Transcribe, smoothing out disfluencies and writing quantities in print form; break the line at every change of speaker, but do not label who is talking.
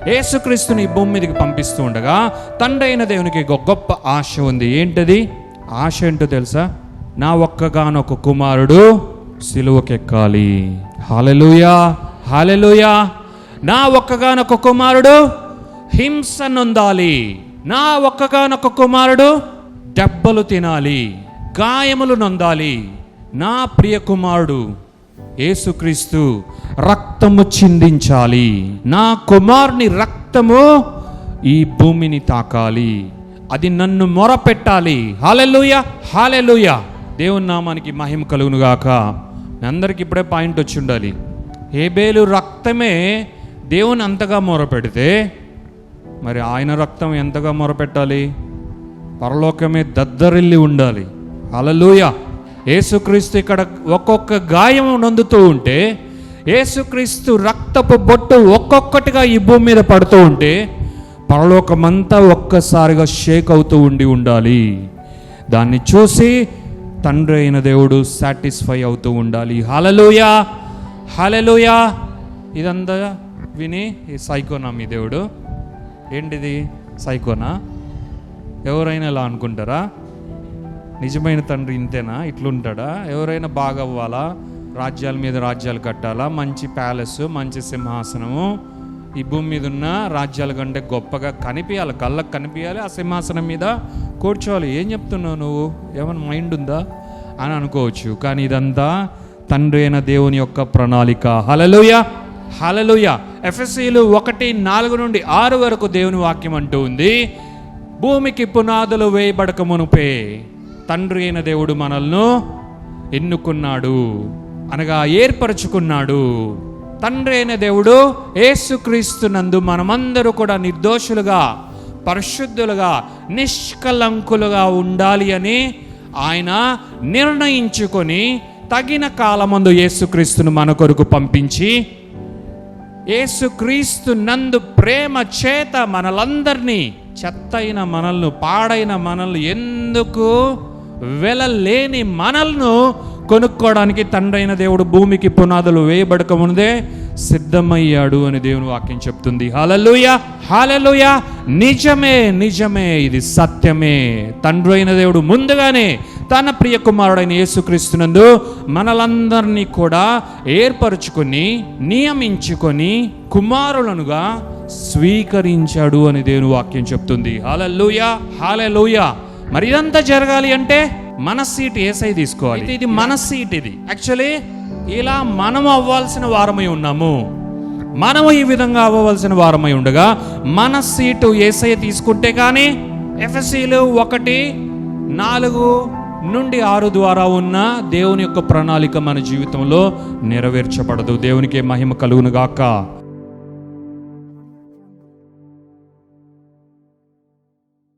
యేసుక్రీస్తుని ఈ భూమి మీదకి పంపిస్తూ ఉండగా తండ్రి అయిన దేవునికి ఒక గొప్ప ఆశ ఉంది. ఏంటది ఆశ? ఏంటో తెలుసా? నా ఒక్కగానొక్క కుమారుడు సిలువకెక్కాలి. హల్లెలూయా, హల్లెలూయా. నా ఒక్కగానొక్క కుమారుడు హింస నొందాలి. నా ఒక్కగానొక్క కుమారుడు దెబ్బలు తినాలి, గాయములు నొందాలి. నా ప్రియ కుమారుడు యేసుక్రీస్తు రక్తము చిందించాలి. నా కుమారుని రక్తము ఈ భూమిని తాకాలి. అది నన్ను మొరపెట్టాలి. హల్లెలూయా, హల్లెలూయా. దేవుని నామానికి మహిమ కలుగును గాక. అందరికి ఇప్పుడే పాయింట్ వచ్చి ఉండాలి. హేబేలు రక్తమే దేవుని అంతగా మొరపెడితే మరి ఆయన రక్తం ఎంతగా మొరపెట్టాలి? పరలోకమే దద్దరిల్లి ఉండాలి. హల్లెలూయా. యేసుక్రీస్తు ఇక్కడ ఒక్కొక్క గాయం నొందుతూ ఉంటే, యేసుక్రీస్తు రక్తపు బొట్టు ఒక్కొక్కటిగా ఈ భూమి మీద పడుతూ ఉంటే పరలోకమంతా ఒక్కసారిగా షేక్ అవుతూ ఉండాలి. దాన్ని చూసి తండ్రి అయిన దేవుడు సాటిస్ఫై అవుతూ ఉండాలి. హల్లెలూయా, హల్లెలూయా. ఇదంతా విని ఈ సైకోనా మీ దేవుడు? ఏంటిది సైకోనా? ఎవరైనా ఇలా అనుకుంటారా? నిజమైన తండ్రి ఇంతేనా? ఇట్లుంటాడా? ఎవరైనా బాగా అవ్వాలా, రాజ్యాల మీద రాజ్యాలు కట్టాలా, మంచి ప్యాలెస్, మంచి సింహాసనము, ఈ భూమి మీద ఉన్న రాజ్యాల కంటే గొప్పగా కనిపించాలి, కళ్ళకు కనిపించాలి, ఆ సింహాసనం మీద కూర్చోవాలి. ఏం చెప్తున్నావు నువ్వు? ఏమైనా మైండ్ ఉందా అని అనుకోవచ్చు. కానీ ఇదంతా తండ్రి అయిన దేవుని యొక్క ప్రణాళిక. హల్లెలూయా, హల్లెలూయా. ఎఫెసీయులు 1:4-6 వరకు దేవుని వాక్యం అంటూ ఉంది, భూమికి పునాదులు వేయబడక మునుపే తండ్రి అయిన దేవుడు మనల్ని ఎన్నుకున్నాడు, అనగా ఏర్పరచుకున్నాడు. తండ్రి అయిన దేవుడు యేసుక్రీస్తునందు మనమందరూ కూడా నిర్దోషులుగా, పరిశుద్ధులుగా, నిష్కలంకులుగా ఉండాలి అని ఆయన నిర్ణయించుకొని తగిన కాలమందు యేసుక్రీస్తును మన కొరకు పంపించి, యేసుక్రీస్తు నందు ప్రేమ చేత మనలందరినీ, చెత్తైన మనల్ని, పాడైన మనల్ని, ఎందుకు వెలలేని మనల్ని కొనుక్కోవడానికి తండ్రి అయిన దేవుడు భూమికి పునాదులు వేయబడక ముందే సిద్ధమయ్యాడు అని దేవుని వాక్యం చెప్తుంది. హల్లెలూయా, హల్లెలూయా. నిజమే, నిజమే, ఇది సత్యమే. తండ్రి అయిన దేవుడు ముందుగానే తన ప్రియ కుమారుడైన యేసుక్రీస్తునందు మనలందరినీ కూడా ఏర్పరచుకొని, నియమించుకొని కుమారులనుగా స్వీకరించాడు అని దేవుని వాక్యం చెప్తుంది. హల్లెలూయా, హల్లెలూయా. మరి ఇదంతా జరగాలి అంటే మన సీట్ యేసయ్య తీసుకోవాలి. ఇది మన సీట్. ఇది యాక్చువల్లీ ఇలా మనము అవ్వాల్సిన వారమై ఉన్నాము. మనము ఈ విధంగా అవ్వవలసిన వారమై ఉండగా మన సీటు యేసయ్య తీసుకుంటే కానీ ఎఫెసీయులు 1:4-6 ద్వారా ఉన్న దేవుని యొక్క ప్రణాళిక మన జీవితంలో నెరవేర్చబడదు. దేవునికి మహిమ కలుగును గాక.